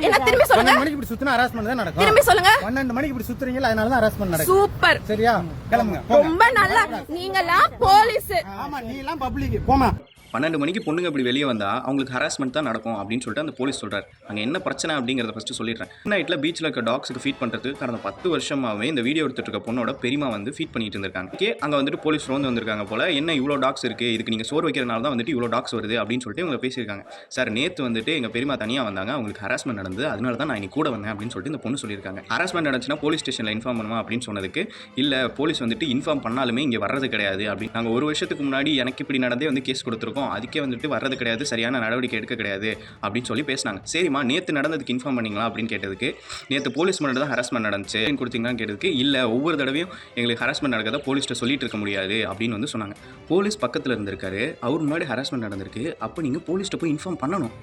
என்ன திரும்பி சொல்லுங்க. 12 மணிக்கு இப்படி சுத்தினா ஹராஸ்மென்ட் தான் நடக்கும். திரும்பி சொல்லுங்க. 12 மணிக்கு இப்படி சுத்துறீங்கல அதனால தான் ஹராஸ்மென்ட் நடக்கும். சூப்பர். சரியா? கிளம்புங்க. ரொம்ப நல்லா. நீங்கலாம் போலீஸ். ஆமா நீ எல்லாம் பப்ளிக். போமா. 12 மணிக்கு பொண்ணுங்க இப்படி வெளியே வந்தால் அவங்களுக்கு ஹராஸ்மெண்ட் தான் நடக்கும் அப்படின்னு சொல்லிட்டு அந்த போலீஸ் சொல்கிறார். அங்கே என்ன பிரச்சனை அப்படிங்கிறத ஃபஸ்ட்டு சொல்லிடுறேன். நைட்டில் பீச்சில் இருக்க டாக்ஸுக்கு ஃபீட் பண்ணுறதுக்கு கடந்த 10 வருஷமாகவே இந்த வீடியோ எடுத்துட்டு இருக்க பொண்ணோட பெரியமா வந்து ஃபீட் பண்ணிட்டு இருந்திருக்காங்க. அங்கே வந்துட்டு போலீஸ் ரோந்து வந்திருக்காங்க போல. என்ன இவ்வளோ டாக்ஸ் இருக்குது, இதுக்கு நீங்கள் சோறு வைக்கிறனால தான் வந்துட்டு இவ்வளோ டாக்ஸ் வருது அப்படின்னு சொல்லிட்டு இவங்க பேசியிருக்காங்க. சார் நேற்று வந்துட்டு எங்கள் பெரியமா தனியாக வந்தாங்க, அவங்களுக்கு ஹராஸ்மெண்ட் நடந்தது, அதனால தான் நான் இன்னைக்கு கூட வந்தேன் அப்படின்னு சொல்லிட்டு இந்த பொண்ணு சொல்லியிருக்காங்க. ஹராஸ்மெண்ட் நடந்துச்சுன்னா போலீஸ் ஸ்டேஷனில் இன்ஃபார்ம் பண்ணுமா அப்படின்னு சொன்னதுக்கு இல்லை போலீஸ் வந்துட்டு இன்ஃபார்ம் பண்ணாலுமே இங்கே வர்றது கிடையாது அப்படின்னு. நாங்கள் ஒரு வருஷத்துக்கு முன்னாடி எனக்கு இப்படி நடந்தே வந்து கேஸ் கொடுத்துருக்கோம், அதுக்கே வந்துட்டு வர்றது கிடையாது, சரியான நடவடிக்கை எடுக்க கிடையாது அப்படின்னு சொல்லி பேசினாங்க. சரிம்மா நேற்று நடந்ததுக்கு இன்ஃபார்ம் பண்ணிங்களா அப்படின்னு கேட்டதுக்கு நேற்று போலீஸ் முன்னாடி தான் ஹராஸ்மெண்ட் நடந்துச்சு கொடுத்தீங்களான்னு கேட்டதுக்கு இல்லை ஒவ்வொரு தடவையும் எங்களுக்கு ஹராஸ்மெண்ட் நடக்கிறத போலீஸ்ட்ட சொல்லிட்டு இருக்க முடியாது அப்படின்னு வந்து சொன்னாங்க. போலீஸ் பக்கத்தில் இருந்திருக்காரு, அவர் முன்னாடி ஹராஸ்மெண்ட் நடந்திருக்கு, அப்போ நீங்கள் போலீஸ்ட்ட போய் இன்ஃபார்ம் பண்ணணும்.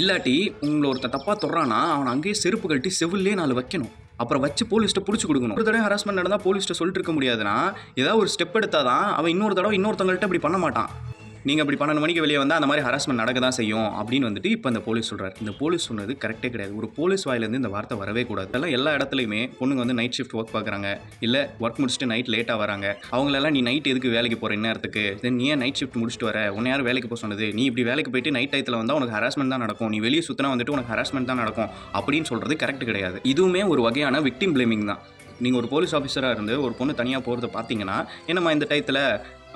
இல்லாட்டி உங்களை ஒருத்தர் தப்பாக தொடுறான்னா அவன் அங்கேயே செருப்பு கழட்டி செவிலே 4 வைக்கணும், அப்புறம் வச்சு போலீஸ்ட்ட பிடிச்சி கொடுக்கணும். ஒரு தடவை ஹராஸ்மெண்ட் நடந்தால் போலீஸ்ட்ட சொல்லிட்டு இருக்க முடியாதுன்னா ஏதாவது ஒரு ஸ்டெப் எடுத்தால் தான் அவன் இன்னொரு தடவை இன்னொருத்தவங்கள்ட்ட இப்படி பண்ண மாட்டான். நீங்கள் அப்படி 12 மணிக்கு வெளியே வந்தால் அந்த மாதிரி ஹராஸ்மெண்ட் நடக்க தான் செய்யும் அப்படின்னு வந்துட்டு இப்போ அந்த போலீஸ் சொல்கிறார். இந்த போலீஸ் சொன்னது கரெக்டே கிடையாது. ஒரு போலீஸ் வாயிலேருந்து இந்த வார்த்தை வரவே கூடாது. அதெல்லாம் எல்லா இடத்துலையுமே பொண்ணுங்க வந்து நைட் ஷிஃப்ட் ஒர்க் பார்க்குறாங்க, இல்லை ஒர்க் முடிச்சுட்டு நைட் லேட்டாக வராங்க. அவங்களெல்லாம் நீ நைட் எதுக்கு வேலைக்கு போகிற நேரத்துக்கு, தென் நீ ஏன் நைட் ஷிஃப்ட் முடிச்சுட்டு வர, உன்னை யார் வேலைக்கு போக சொன்னது, நீ இப்படி வேலைக்கு போயிட்டு நைட் டயத்தில் வந்தால் உனக்கு ஹராஸ்மெண்ட் தான் நடக்கும், நீ வெளியே சுற்றினா வந்துட்டு உனக்கு ஹராஸ்மெண்ட் தான் நடக்கும் அப்படின்னு சொல்கிறது கரெக்ட் கிடையாது. இதுவுமே ஒரு வகையான விக்டிம் பிளேமிங் தான். நீங்கள் ஒரு போலீஸ் ஆஃபீஸராக இருந்து ஒரு பொண்ணு தனியாக போகிறத பார்த்தீங்கன்னா என்னம்மா இந்த டயத்தில்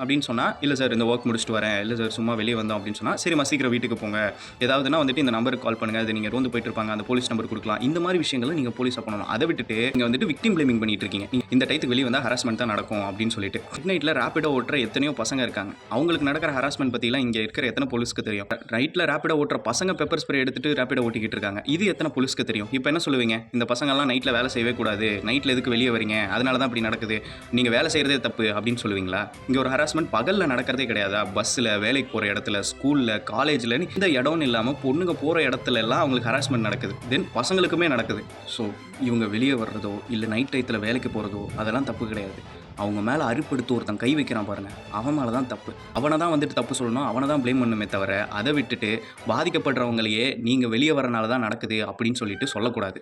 அப்படின்னு சொன்னால் இல்லை சார் இந்த ஒர்க் முடிச்சுட்டு வரேன், இல்லை சார் சும்மா வெளியே வந்தோம் அப்படின்னு சொன்னால் சரிம்மா சீக்கிரம் வீட்டுக்கு போங்க, ஏதாவதுனா வந்துட்டு இந்த நம்பருக்கு கால் பண்ணுங்கள், அது நீங்கள் ரோந்து போயிட்டு இருப்பாங்க அந்த போலீஸ் நம்பர் கொடுக்கலாம். இந்த மாதிரி விஷயங்களை நீங்கள் போலீஸாக பண்ணணும். அதை விட்டுட்டு நீங்கள் வந்துட்டு விக்டிம் பிளேமிங் பண்ணிட்டு இருக்கீங்க. இந்த டைத்துக்கு வெளியே வந்தால் ஹராஸ்மெண்ட் தான் நடக்கும் அப்படின்னு சொல்லிட்டு. மிட் நைட்டில் ரேப்பிடோ ஓட்டுற எத்தனையோ பசங்க இருக்காங்க, அவங்களுக்கு நடக்கிற ஹராஸ்மெண்ட் பற்றிலாம் இங்கே இருக்கிற எத்தனை போலீஸ்க்கு தெரியும்? ரைட்டில் ரேப்பிடோ ஓட்டுற பசங்க பெப்பர் ஸ்ப்ரே எடுத்துட்டு ரேப்பிடோ ஓட்டிக்கிட்டு இருக்காங்க, இது எத்தனை போலீஸ்க்கு தெரியும்? இப்போ என்ன சொல்லுவீங்க, இந்த பசங்கள்லாம் நைட்டில் வேலை செய்யவே கூடாது, நைட்டில் எதுக்கு வெளியே வரீங்க, அதனால தான் இப்படி நடக்குது, நீங்கள் வேலை செய்கிறதே தப்பு அப்படின்னு சொல்லுவீங்களா? இங்கே ஒரு ஹராஸ்மெண்ட் பகலில் நடக்கிறதே கிடையாதா? பஸ்ஸில், வேலைக்கு போகிற இடத்துல, ஸ்கூலில், காலேஜில் இந்த இடம்னு இல்லாமல் பொண்ணுங்க போகிற இடத்துல எல்லாம் அவங்களுக்கு ஹராஸ்மெண்ட் நடக்குது, தென் பசங்களுக்குமே நடக்குது. ஸோ இவங்க வெளியே வர்றதோ இல்லை நைட் டயத்தில் வேலைக்கு போகிறதோ அதெல்லாம் தப்பு கிடையாது. அவங்க மேலே அறுப்படுத்து ஒருத்தன் கை வைக்கிறான் பாருங்கள், அவன் மேலே தான் தப்பு. அவனை தான் வந்துட்டு தப்பு சொல்லணும், அவனை தான் ப்ளேம் பண்ணுமே தவிர அதை விட்டுட்டு பாதிக்கப்படுறவங்களையே நீங்கள் வெளியே வரனால தான் நடக்குது அப்படின்னு சொல்லிட்டு சொல்லக்கூடாது.